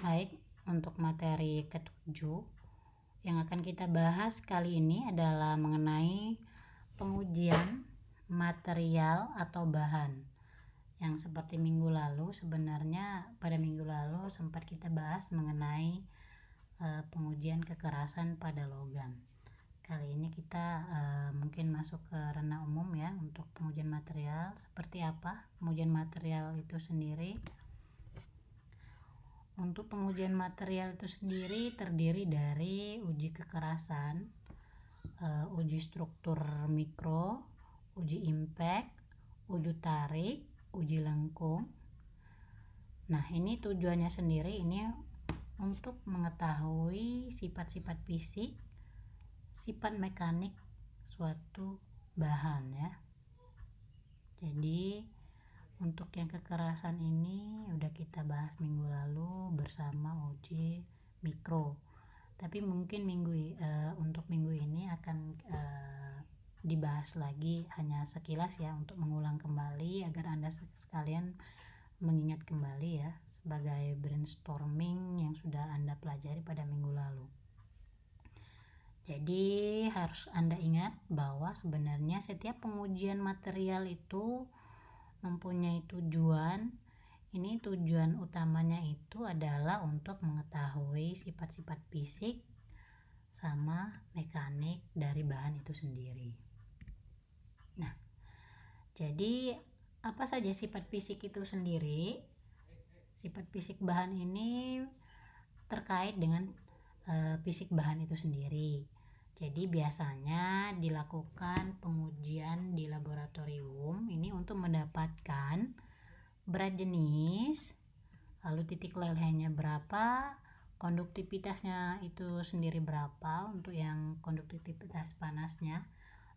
Baik, untuk materi ketujuh yang akan kita bahas kali ini adalah mengenai pengujian material atau bahan. Yang seperti minggu lalu, sebenarnya pada minggu lalu sempat kita bahas mengenai pengujian kekerasan pada logam. Kali ini kita mungkin masuk ke ranah umum ya untuk pengujian material. Seperti apa pengujian material itu sendiri? Untuk pengujian material itu sendiri terdiri dari uji kekerasan, uji struktur mikro, uji impact, uji tarik, uji lengkung. Nah, ini tujuannya sendiri ini untuk mengetahui sifat-sifat fisik, sifat mekanik suatu bahan ya. Jadi untuk yang kekerasan ini udah kita bahas minggu lalu bersama uji mikro. Tapi mungkin untuk minggu ini akan dibahas lagi hanya sekilas ya untuk mengulang kembali agar Anda sekalian mengingat kembali ya sebagai brainstorming yang sudah Anda pelajari pada minggu lalu. Jadi harus Anda ingat bahwa sebenarnya setiap pengujian material itu mempunyai tujuan. Ini tujuan utamanya itu adalah untuk mengetahui sifat-sifat fisik sama mekanik dari bahan itu sendiri. Nah, jadi apa saja sifat fisik itu sendiri? Sifat fisik bahan ini terkait dengan fisik bahan itu sendiri. Jadi biasanya dilakukan pengujian di laboratorium ini untuk mendapatkan berat jenis, lalu titik lelehnya berapa, konduktivitasnya itu sendiri berapa untuk yang konduktivitas panasnya,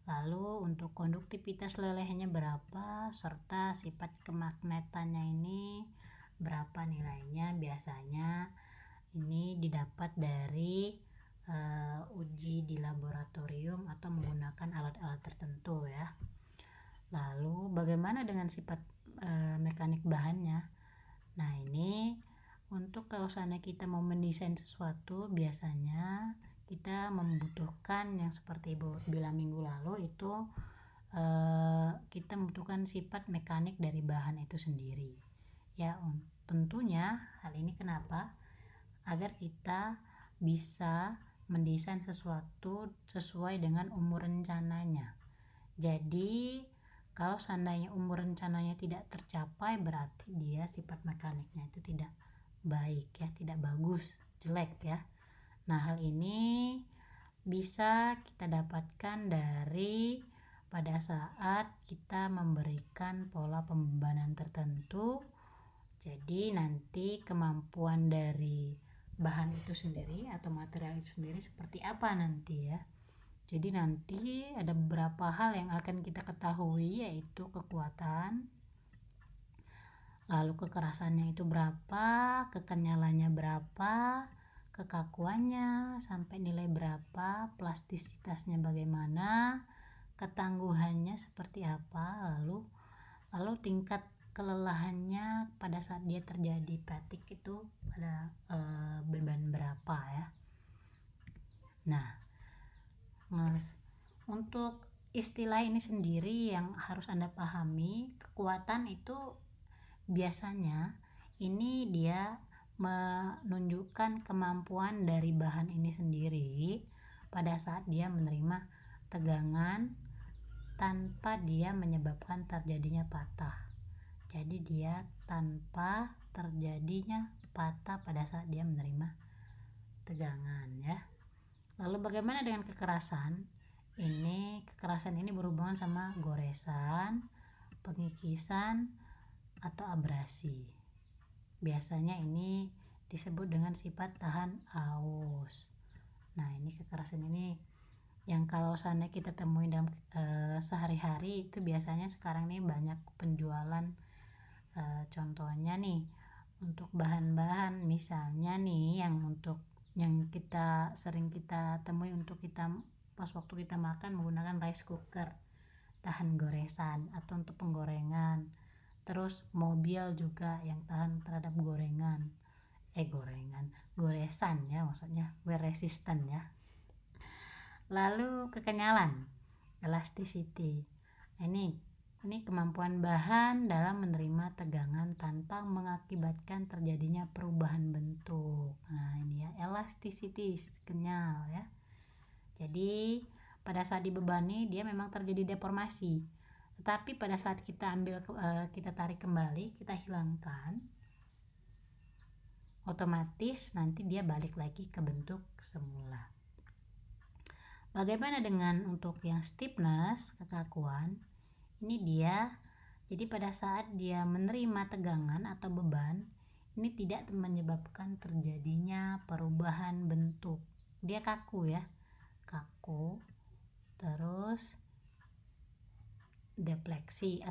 lalu untuk konduktivitas lelehnya berapa, serta sifat kemagnetannya ini berapa nilainya. Biasanya ini didapat dari uji di laboratorium atau menggunakan alat-alat tertentu ya. Lalu bagaimana dengan sifat mekanik bahannya? Nah, ini untuk kalau seandainya kita mau mendesain sesuatu, biasanya kita membutuhkan yang seperti Ibu bilang minggu lalu itu kita membutuhkan sifat mekanik dari bahan itu sendiri. Ya, tentunya hal ini kenapa? Agar kita bisa mendesain sesuatu sesuai dengan umur rencananya. Jadi kalau seandainya umur rencananya tidak tercapai, berarti dia sifat mekaniknya itu tidak baik ya, tidak bagus, jelek ya. Nah, hal ini bisa kita dapatkan dari pada saat kita memberikan pola pembebanan tertentu. Jadi nanti kemampuan dari bahan itu sendiri atau material itu sendiri seperti apa nanti ya. Jadi nanti ada beberapa hal yang akan kita ketahui, yaitu kekuatan, lalu kekerasannya itu berapa, kekenyalannya berapa, kekakuannya sampai nilai berapa, plastisitasnya bagaimana, ketangguhannya seperti apa, lalu tingkat kelelahannya pada saat dia terjadi fatigue itu pada beban berapa ya. Nah, untuk istilah ini sendiri yang harus Anda pahami, kekuatan itu biasanya ini dia menunjukkan kemampuan dari bahan ini sendiri pada saat dia menerima tegangan tanpa dia menyebabkan terjadinya patah. Jadi dia tanpa terjadinya patah pada saat dia menerima tegangan ya. Lalu bagaimana dengan kekerasan? Kekerasan ini berhubungan sama goresan, pengikisan, atau abrasi. Biasanya ini disebut dengan sifat tahan aus. Nah, ini kekerasan ini yang kalau seandainya kita temui dalam sehari-hari itu biasanya sekarang ini banyak penjualan contohnya nih untuk bahan-bahan misalnya nih yang kita sering kita temui untuk kita pas waktu kita makan menggunakan rice cooker tahan goresan atau untuk penggorengan. Terus mobil juga yang tahan terhadap goresan ya, maksudnya wear resistant ya. Lalu kekenyalan, elasticity. Ini kemampuan bahan dalam menerima tegangan tanpa mengakibatkan terjadinya perubahan bentuk. Nah, ini ya, elasticity, kenyal ya. Jadi pada saat dibebani dia memang terjadi deformasi. Tetapi pada saat kita kita tarik kembali, kita hilangkan, otomatis nanti dia balik lagi ke bentuk semula. Bagaimana dengan untuk yang stiffness, kekakuan? Ini dia, jadi pada saat dia menerima tegangan atau beban, ini tidak menyebabkan terjadinya perubahan bentuk. Dia kaku ya, kaku, terus defleksi.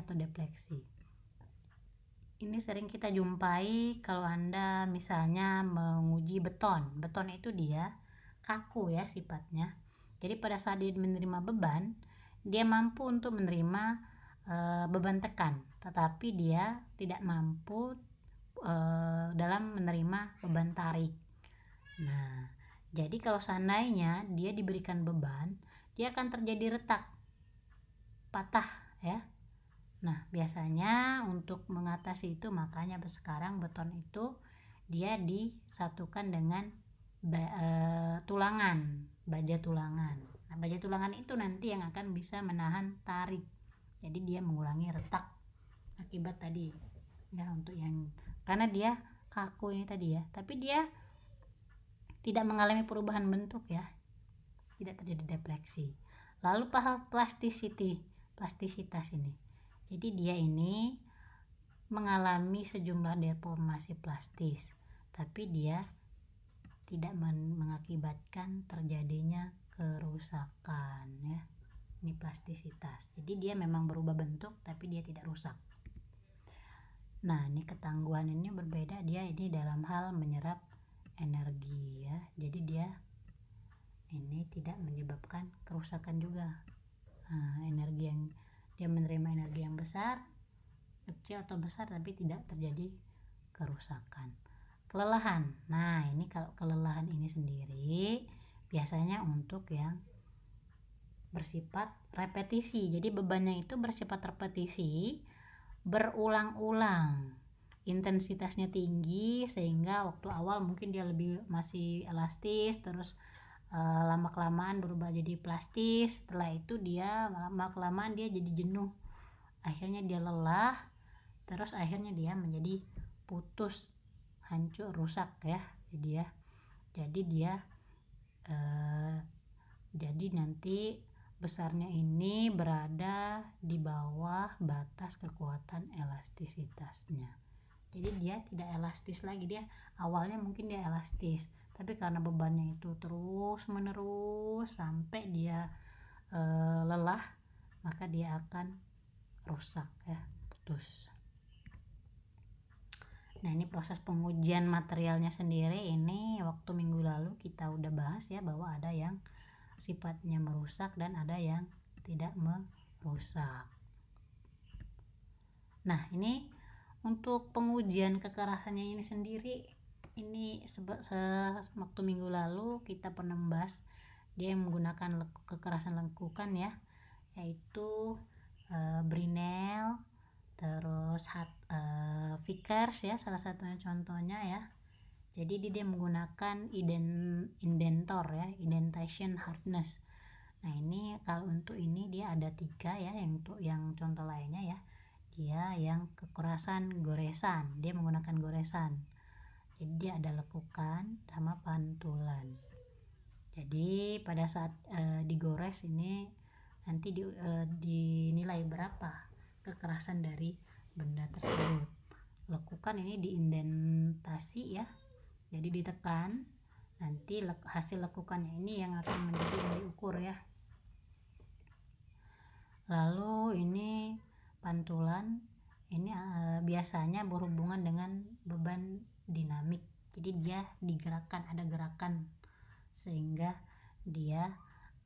Ini sering kita jumpai kalau Anda misalnya menguji beton itu dia kaku ya sifatnya. Jadi pada saat dia menerima beban, dia mampu untuk menerima beban tekan, tetapi dia tidak mampu dalam menerima beban tarik. Nah, jadi kalau seandainya dia diberikan beban, dia akan terjadi retak, patah ya. Nah, biasanya untuk mengatasi itu makanya sekarang beton itu dia disatukan dengan tulangan, baja tulangan. Nah, baja tulangan itu nanti yang akan bisa menahan tarik. Jadi dia mengurangi retak akibat tadi. Ya, untuk yang karena dia kaku ini tadi ya, tapi dia tidak mengalami perubahan bentuk ya. Tidak terjadi defleksi. Lalu plastisitas ini. Jadi dia ini mengalami sejumlah deformasi plastis, tapi dia tidak mengakibatkan terjadinya kerusakan ya. Ini plastisitas. Jadi dia memang berubah bentuk tapi dia tidak rusak. Nah, ini ketangguhan ini berbeda, dia ini dalam hal menyerap energi ya. Jadi dia ini tidak menyebabkan kerusakan juga. Nah, energi yang dia menerima energi yang besar, kecil atau besar, tapi tidak terjadi kerusakan. Kelelahan. Nah, ini kalau kelelahan ini sendiri biasanya untuk yang bersifat repetisi. Jadi bebannya itu bersifat repetisi, berulang-ulang. Intensitasnya tinggi sehingga waktu awal mungkin dia masih elastis, terus lama-kelamaan berubah jadi plastis. Setelah itu dia lama-kelamaan dia jadi jenuh, akhirnya dia lelah, terus akhirnya dia menjadi putus, hancur, rusak ya. Jadi nanti besarnya ini berada di bawah batas kekuatan elastisitasnya. Jadi dia tidak elastis lagi. Dia awalnya mungkin dia elastis, tapi karena bebannya itu terus menerus sampai dia lelah, maka dia akan rusak ya, putus. Nah, ini proses pengujian materialnya sendiri. Ini waktu minggu lalu kita udah bahas ya, bahwa ada yang sifatnya merusak dan ada yang tidak merusak. Nah, ini untuk pengujian kekerasannya ini sendiri, ini waktu minggu lalu kita pernah membahas dia menggunakan kekerasan lekukan ya, yaitu Brinell, terus Vickers ya, salah satunya contohnya ya. Jadi dia menggunakan indentor ya, indentation hardness. Nah, ini kalau untuk ini dia ada 3 ya, yang contoh lainnya ya. Dia yang kekerasan goresan, dia menggunakan goresan. Jadi dia ada lekukan sama pantulan. Jadi pada saat digores ini nanti dinilai berapa kekerasan dari benda tersebut. Lekukan ini diindentasi ya, jadi ditekan, nanti hasil lekukannya ini yang akan menjadi yang diukur ya. Lalu ini pantulan, ini biasanya berhubungan dengan beban dinamik. Jadi dia digerakkan, ada gerakan, sehingga dia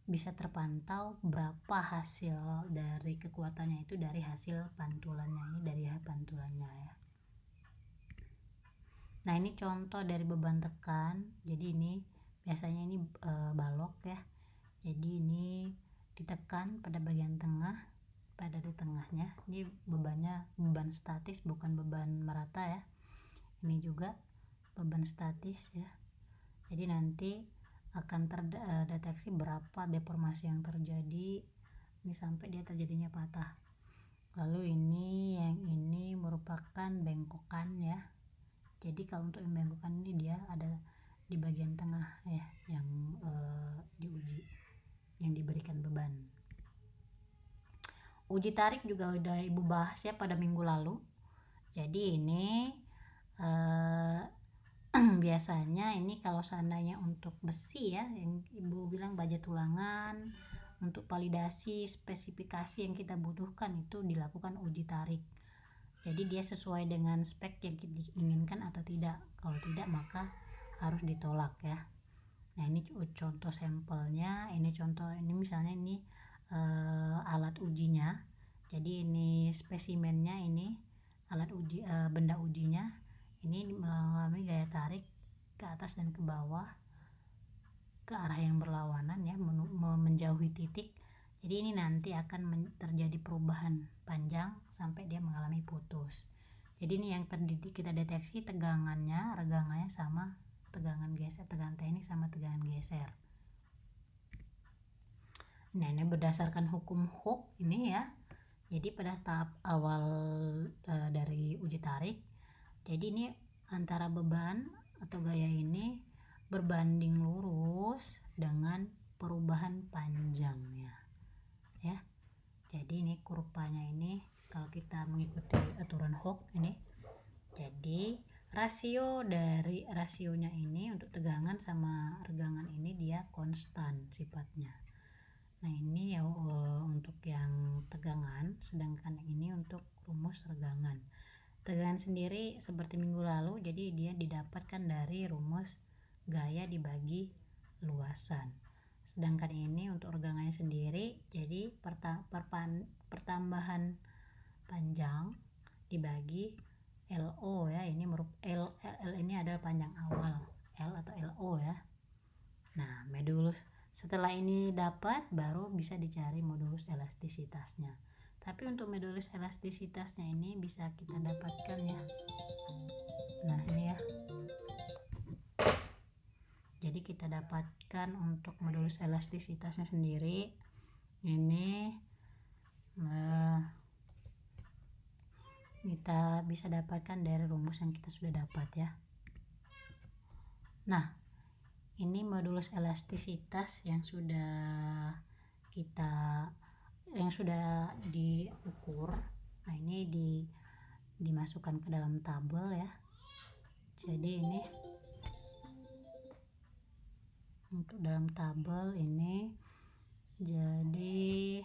bisa terpantau berapa hasil dari kekuatannya itu dari hasil pantulannya ini, dari pantulannya ya. Nah, ini contoh dari beban tekan. Jadi ini biasanya ini balok ya. Jadi ini ditekan pada bagian tengah, pada di tengahnya. Ini bebannya beban statis, bukan beban merata ya. Ini juga beban statis ya. Jadi nanti akan terdeteksi berapa deformasi yang terjadi ini sampai dia terjadinya patah. Lalu yang ini merupakan bengkokan ya. Jadi kalau untuk yang bengkokan ini dia ada di bagian tengah ya, yang diuji, yang diberikan beban. Uji tarik juga udah ibu bahas ya pada minggu lalu. Jadi ini biasanya ini kalau seandainya untuk besi ya, yang ibu bilang baja tulangan, untuk validasi spesifikasi yang kita butuhkan itu dilakukan uji tarik. Jadi dia sesuai dengan spek yang kita inginkan atau tidak. Kalau tidak maka harus ditolak ya. Nah, ini contoh sampelnya. Ini contoh, ini misalnya ini alat ujinya. Jadi ini spesimennya, ini alat uji, benda ujinya. Ini mengalami gaya tarik ke atas dan ke bawah ke arah yang berlawanan ya, menjauhi titik. Jadi ini nanti akan terjadi perubahan panjang sampai dia mengalami putus. Jadi ini yang kita deteksi tegangannya, regangannya sama tegangan geser, tegangan teknik sama tegangan geser. Nah, ini berdasarkan hukum Hooke ini ya. Jadi pada tahap awal dari uji tarik, jadi ini antara beban atau gaya ini berbanding lurus dengan perubahan panjangnya ya. Jadi ini kurvanya ini kalau kita mengikuti aturan Hooke ini, jadi rasionya ini untuk tegangan sama regangan ini dia konstan sifatnya. Nah, ini ya untuk yang tegangan, sedangkan ini untuk rumus regangan. Tegangan sendiri seperti minggu lalu, jadi dia didapatkan dari rumus gaya dibagi luasan. Sedangkan ini untuk regangannya sendiri, jadi pertambahan panjang dibagi LO ya. Ini L ini adalah panjang awal, L atau LO ya. Nah, modulus setelah ini dapat baru bisa dicari modulus elastisitasnya. Tapi untuk modulus elastisitasnya ini bisa kita dapatkan ya. Nah, ini ya. Jadi kita dapatkan untuk modulus elastisitasnya sendiri ini kita bisa dapatkan dari rumus yang kita sudah dapat ya. Nah, ini modulus elastisitas yang sudah diukur. Nah, ini dimasukkan ke dalam tabel ya. Jadi ini untuk dalam tabel ini, jadi